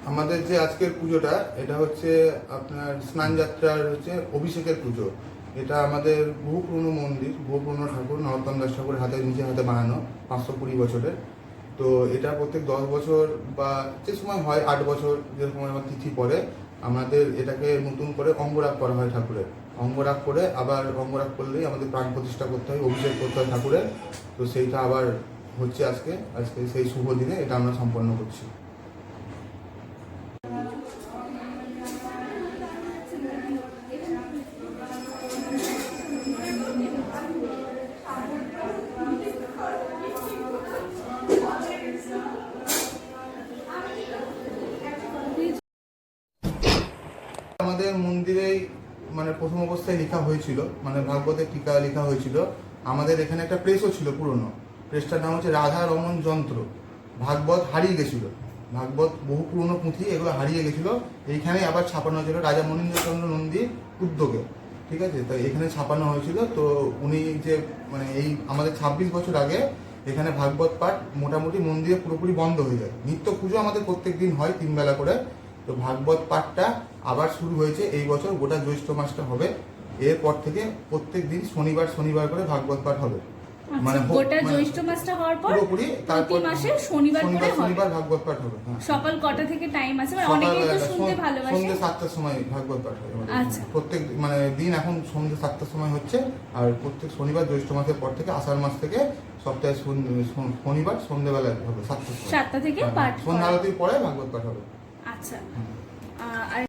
আমাদের যে আজকের পুজোটা এটা হচ্ছে আপনার স্নান যাত্রার হচ্ছে অভিষেকের পুজো। এটা আমাদের বহু পুরনো মন্দির, বহু পুরনো ঠাকুর, নরোত্তম দাস ঠাকুরের নিজের হাতে বানানো, 520 বছরের। তো এটা প্রত্যেক 10 বছর বা যে সময় হয় 8 বছর যে সময় আমার তিথি পড়ে, আমাদের এটাকে নতুন করে অঙ্গরাগ করা হয় ঠাকুরের। অঙ্গরাগ করে আবার অঙ্গরাগ করলেই আমাদের প্রাণ প্রতিষ্ঠা করতে হয়, অভিষেক করতে হয় ঠাকুরের। তো সেইটা আবার হচ্ছে আজকে সেই শুভ দিনে এটা আমরা সম্পন্ন করছি। আমাদের মন্দিরেই মানে প্রথম অবস্থায় লেখা হয়েছিল, মানে ভাগবতের টিকা লেখা হয়েছিল। আমাদের এখানে একটা প্রেসও ছিল পুরনো, প্রেসটার নাম হচ্ছে রাধা রমন যন্ত্র। ভাগবত হারিয়ে গেছিল, ভাগবত বহু পুরনো পুঁথি এগুলো হারিয়ে গেছিলো। এইখানে আবার ছাপানো হয়েছিল রাজা মনীন্দ্রচন্দ্র নন্দীর উদ্যোগে, ঠিক আছে। তো এখানে ছাপানো হয়েছিল। তো উনি যে মানে এই আমাদের 26 বছর আগে এখানে ভাগবত পাঠ মোটামুটি মন্দিরে পুরোপুরি বন্ধ হয়ে যায়। নিত্য পুজো আমাদের প্রত্যেক দিন হয় 3 বেলা করে। তো ভাগবত পাঠটা আবার শুরু হয়েছে এই বছর, গোটা জ্যৈষ্ঠ মাসটা হবে। এরপর থেকে প্রত্যেক দিন শনিবার করে ভাগবত পাঠ হবে। মানে গোটা জ্যৈষ্ঠ মাসটা হওয়ার পর পুরোপুরি প্রতি মাসে শনিবার ভাগবত পাঠ হবে। সকাল কটা থেকে টাইম আছে? মানে অনেকেই তো শুনতে ভালোবাসে। সন্ধ্যে 7টার সময় ভাগবত পাঠ হবে। আচ্ছা, প্রত্যেক মানে দিন এখন সন্ধ্যে 7টার সময় হচ্ছে। আর প্রত্যেক শনিবার জ্যৈষ্ঠ মাসের পর থেকে আষাঢ় মাস থেকে সপ্তাহে শনিবার সন্ধ্যেবেলায় হবে 7টা থেকে পাঠ, সন্ধ্যা আরতির পরে ভাগবত পাঠ হবে। আচ্ছা। আর